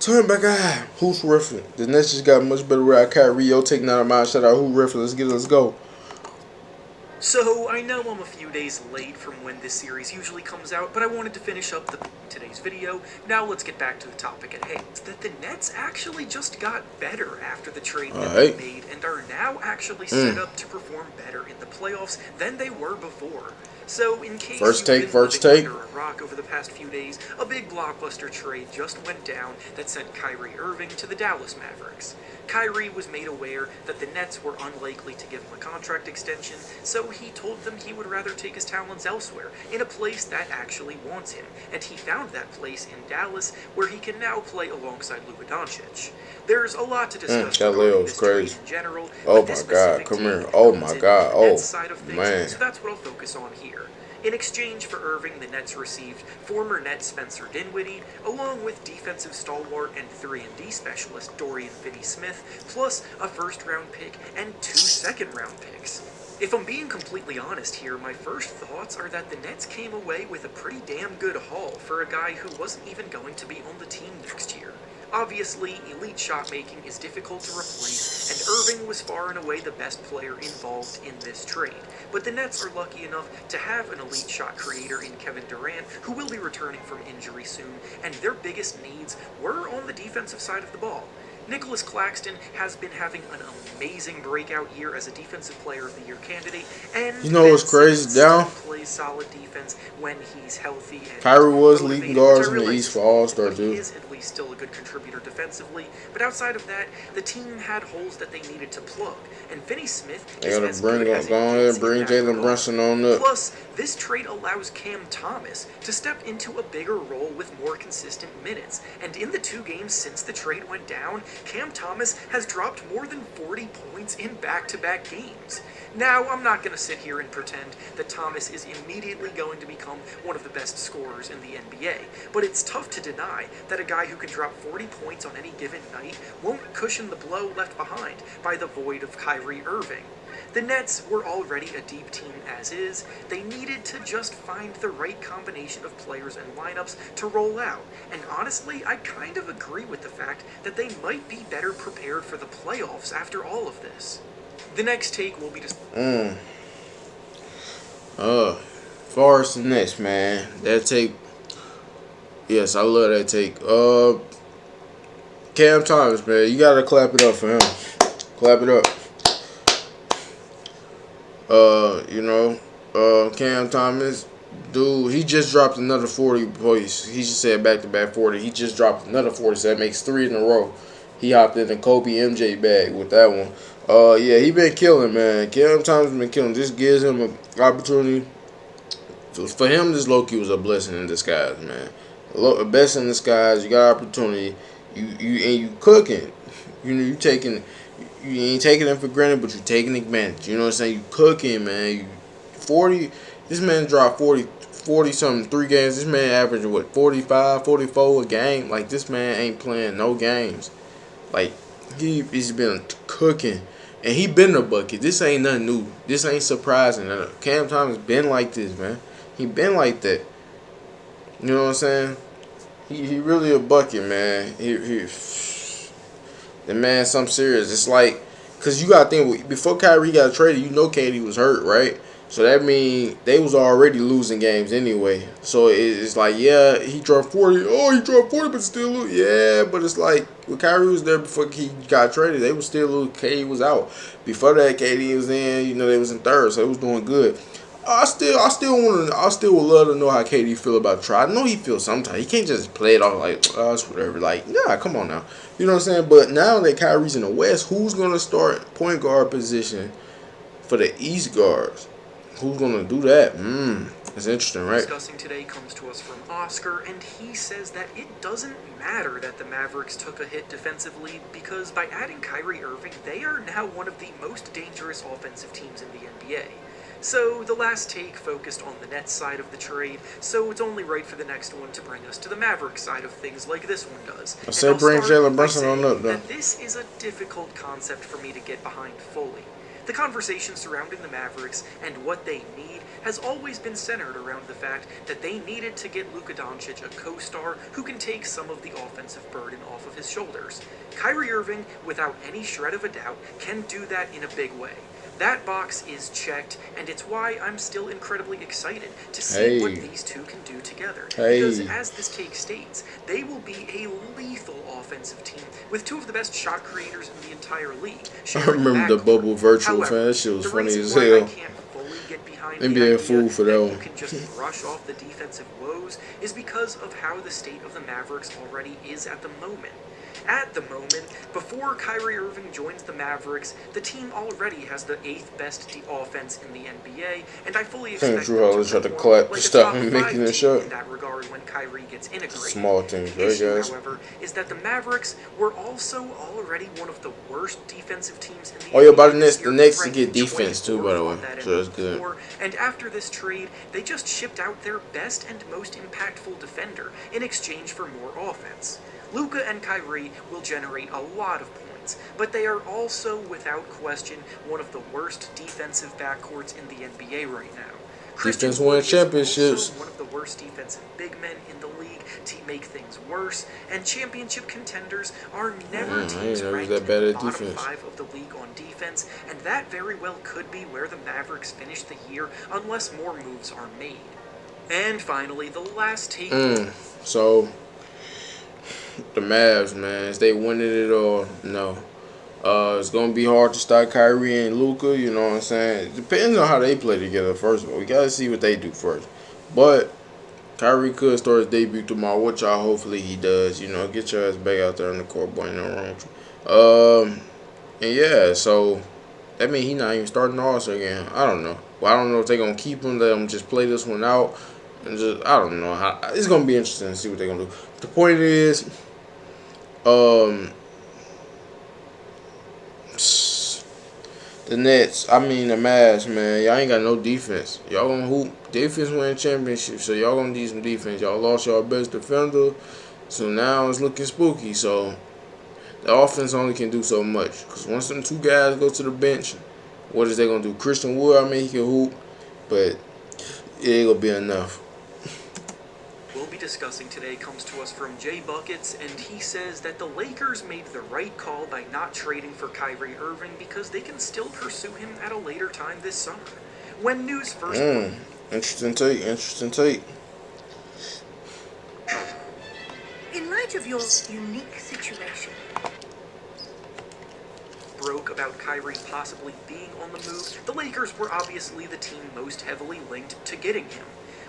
Turn back eye. Who's riffing? The Nets just got much better without Kyrie. Yo, taking out of mine. Shout out who riffing. Let's go. So, I know I'm a few days late from when this series usually comes out, but I wanted to finish up today's video. Now let's get back to the topic at hand. It's that the Nets actually just got better after the trade that they made and are now actually set up to perform better in the playoffs than they were before. So, in case you've been living under a rock over the past few days, a big blockbuster trade just went down that sent Kyrie Irving to the Dallas Mavericks. Kyrie was made aware that the Nets were unlikely to give him a contract extension, so he told them he would rather take his talents elsewhere, in a place that actually wants him, and he found that place in Dallas, where he can now play alongside Luka Doncic. There's a lot to discuss regarding this trade in general, oh my god, come here. Oh my god, oh man. So that's what I'll focus on here. In exchange for Irving, the Nets received former Net Spencer Dinwiddie, along with defensive stalwart and 3-and-D specialist Dorian Finney-Smith, plus a first-round pick and 2 second-round picks. If I'm being completely honest here, my first thoughts are that the Nets came away with a pretty damn good haul for a guy who wasn't even going to be on the team next year. Obviously, elite shot-making is difficult to replace, and Irving was far and away the best player involved in this trade. But the Nets are lucky enough to have an elite shot creator in Kevin Durant, who will be returning from injury soon, and their biggest needs were on the defensive side of the ball. Nicholas Claxton has been having an amazing breakout year as a Defensive Player of the Year candidate, and you know what's crazy down? Plays solid defense when he's healthy. And Kyrie was leading guards in the East for All-Star, dude. He is at least still a good contributor defensively, but outside of that, the team had holes that they needed to plug, and Finney-Smith is as good as it gets. Bring Jalen Brunson on up. Plus, this trade allows Cam Thomas to step into a bigger role with more consistent minutes, and in the 2 games since the trade went down, Cam Thomas has dropped more than 40 points in back-to-back games. Now, I'm not going to sit here and pretend that Thomas is immediately going to become one of the best scorers in the NBA, but it's tough to deny that a guy who can drop 40 points on any given night won't cushion the blow left behind by the void of Kyrie Irving. The Nets were already a deep team as is. They needed to just find the right combination of players and lineups to roll out. And honestly, I kind of agree with the fact that they might be better prepared for the playoffs after all of this. The next take will be just as far as the Nets, man, that take, yes, I love that take. Cam Thomas, man, you gotta clap it up for him. Clap it up. Cam Thomas, dude, he just dropped another 40 points. He just said back-to-back 40. He just dropped another 40, so that makes 3 in a row. He hopped in the Kobe MJ bag with that one. Yeah, he been killing, man. Cam Thomas been killing. This gives him an opportunity. For him, this low-key was a blessing in disguise, man. A blessing in disguise. You got opportunity. You cooking. You taking. You ain't taking it for granted, but you taking advantage. You know what I'm saying? You cooking, man. 40. This man dropped 40 something 3 games. This man averaging what, 45, 44 a game. Like, this man ain't playing no games. Like, he's been cooking, and he been a bucket. This ain't nothing new. This ain't surprising. Cam Thomas been like this, man. He been like that. You know what I'm saying? He really a bucket, man. The man, something serious. It's like, cause you gotta think, before Kyrie got traded, you know KD was hurt, right? So that means they was already losing games anyway. So it's like, yeah, he dropped 40. Oh, he dropped 40, but still lose. Yeah, but it's like, when Kyrie was there before he got traded, they was still losing. KD was out. Before that, KD was in. They was in third, so it was doing good. I still would love to know how KD feel about the try. I know he feels sometimes. He can't just play it off like, oh, it's whatever. Like, nah, come on now. You know what I'm saying? But now that Kyrie's in the West, who's gonna start point guard position for the East guards? Who's gonna do that? That's interesting, right? Discussing today comes to us from Oscar, and he says that it doesn't matter that the Mavericks took a hit defensively, because by adding Kyrie Irving, they are now one of the most dangerous offensive teams in the NBA. So the last take focused on the Nets side of the trade, so it's only right for the next one to bring us to the Mavericks side of things like this one does. I said bring Jalen Brunson on up, though. This is a difficult concept for me to get behind fully. The conversation surrounding the Mavericks and what they need has always been centered around the fact that they needed to get Luka Doncic a co-star who can take some of the offensive burden off of his shoulders. Kyrie Irving, without any shred of a doubt, can do that in a big way. That box is checked, and it's why I'm still incredibly excited to see what these two can do together. Because as this take states, they will be a lethal offensive team with two of the best shot creators in the entire league. I remember the bubble virtual fan. That shit was funny as hell. I can't fully get behind They the be a idea fool for that that you one. can just brush off the defensive woes is because of how the state of the Mavericks already is at the moment. At the moment, before Kyrie Irving joins the Mavericks, the team already has the 8th best offense in the NBA, and I fully expect Drew them Holiday to tried to perform clap to like a stop top him 5 making a team shot. in that regard when Kyrie gets integrated. Small teams, The right, issue, guys? however, is that the Mavericks were also already one of the worst defensive teams in the Oh yeah, by NBA the this next to year, get ranked defense too, by the 24th way. on that So that's NBA good. floor. And after this trade, they just shipped out their best and most impactful defender in exchange for more offense. Luka and Kyrie will generate a lot of points, but they are also, without question, one of the worst defensive backcourts in the NBA right now. Christian Defense Wood win is championships. also one of the worst defensive big men in the league to make things worse, and championship contenders are never I teams didn't know he was ranked that bad in the at bottom defense. 5 of the league on defense, and that very well could be where the Mavericks finish the year unless more moves are made. And finally, the last take. So the Mavs, man, is they winning it or no? It's gonna be hard to start Kyrie and Luka. You know what I'm saying? It depends on how they play together. First of all, we gotta see what they do first. But Kyrie could start his debut tomorrow, which y'all hopefully he does. You know, get your ass back out there on the court, boy. No wrong with you. And yeah, so that means he not even starting the All-Star game. I don't know. Well, I don't know if they're gonna keep him. Let him just play this one out, and just I don't know how. It's gonna be interesting to see what they're gonna do. The point is, um, the Nets, I mean the Mavs, man, y'all ain't got no defense. Y'all gonna hoop. Defense win championship, so y'all gonna need some defense. Y'all lost y'all best defender, so now it's looking spooky. So the offense only can do so much. Because once them two guys go to the bench, what is they gonna do? Christian Wood, I mean he can hoop, but it ain't gonna be enough. We'll be discussing today comes to us from Jay Buckets, and he says that the Lakers made the right call by not trading for Kyrie Irving because they can still pursue him at a later time this summer. When news first Interesting take. Interesting take. In light of your unique situation, broke about Kyrie possibly being on the move, the Lakers were obviously the team most heavily linked to getting him.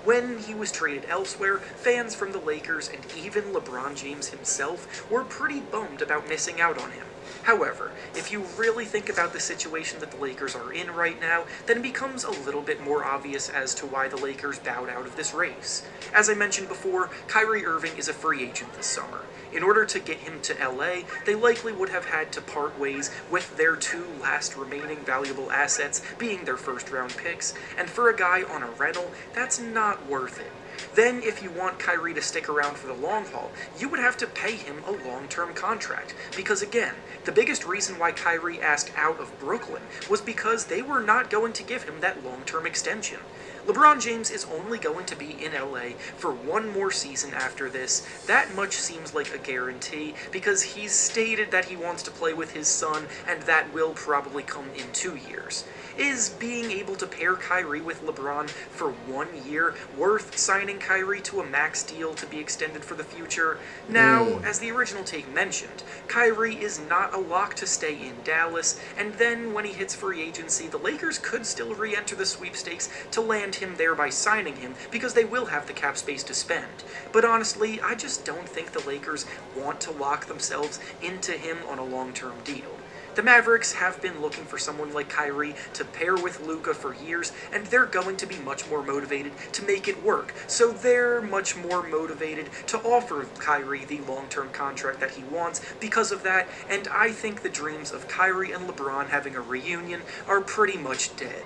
When he was traded elsewhere, fans from the Lakers and even LeBron James himself were pretty bummed about missing out on him. However, if you really think about the situation that the Lakers are in right now, then it becomes a little bit more obvious as to why the Lakers bowed out of this race. As I mentioned before, Kyrie Irving is a free agent this summer. In order to get him to LA, they likely would have had to part ways with their two last remaining valuable assets, being their first-round picks, and for a guy on a rental, that's not worth it. Then, if you want Kyrie to stick around for the long haul, you would have to pay him a long-term contract. Because again, the biggest reason why Kyrie asked out of Brooklyn was because they were not going to give him that long-term extension. LeBron James is only going to be in LA for one more season after this. That much seems like a guarantee because he's stated that he wants to play with his son, and that will probably come in 2 years. Is being able to pair Kyrie with LeBron for 1 year worth signing Kyrie to a max deal to be extended for the future? Now, as the original take mentioned, Kyrie is not a lock to stay in Dallas, and then when he hits free agency, the Lakers could still re-enter the sweepstakes to land him there by signing him because they will have the cap space to spend. But honestly, I just don't think the Lakers want to lock themselves into him on a long-term deal. The Mavericks have been looking for someone like Kyrie to pair with Luka for years, and they're going to be much more motivated to make it work. So they're much more motivated to offer Kyrie the long-term contract that he wants because of that, and I think the dreams of Kyrie and LeBron having a reunion are pretty much dead.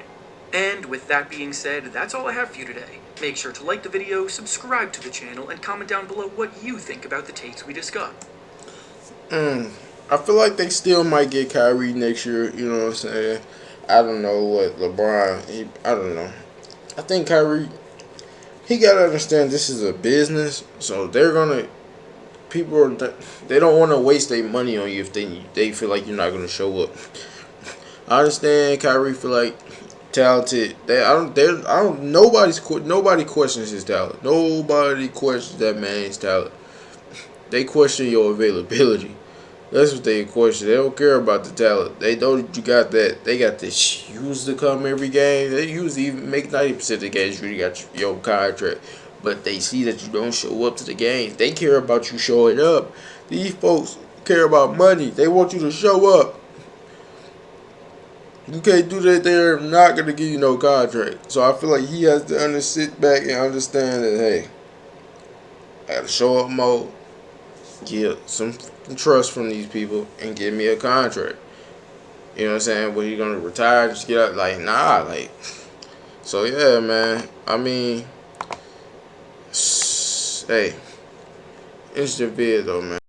And with that being said, that's all I have for you today. Make sure to like the video, subscribe to the channel, and comment down below what you think about the takes we discussed. I feel like they still might get Kyrie next year. You know what I'm saying? I don't know what LeBron. I don't know. I think Kyrie. He gotta understand this is a business, so they're gonna people are they don't want to waste their money on you if they feel like you're not gonna show up. I understand Kyrie feel like talented. I don't. Nobody questions his talent. Nobody questions that man's talent. They question your availability. That's what they question. They don't care about the talent. They know you got that. They got the shoes to come every game. They usually even make 90% of the games. You got your contract, but they see that you don't show up to the games. They care about you showing up. These folks care about money. They want you to show up. You can't do that. They're not gonna give you no contract. So I feel like he has to sit back and understand that hey, I gotta show up more, get some trust from these people, and give me a contract. You know what I'm saying? When he gonna retire, just get out. Like nah, like so yeah, man. I mean, hey, it's the vid though, man.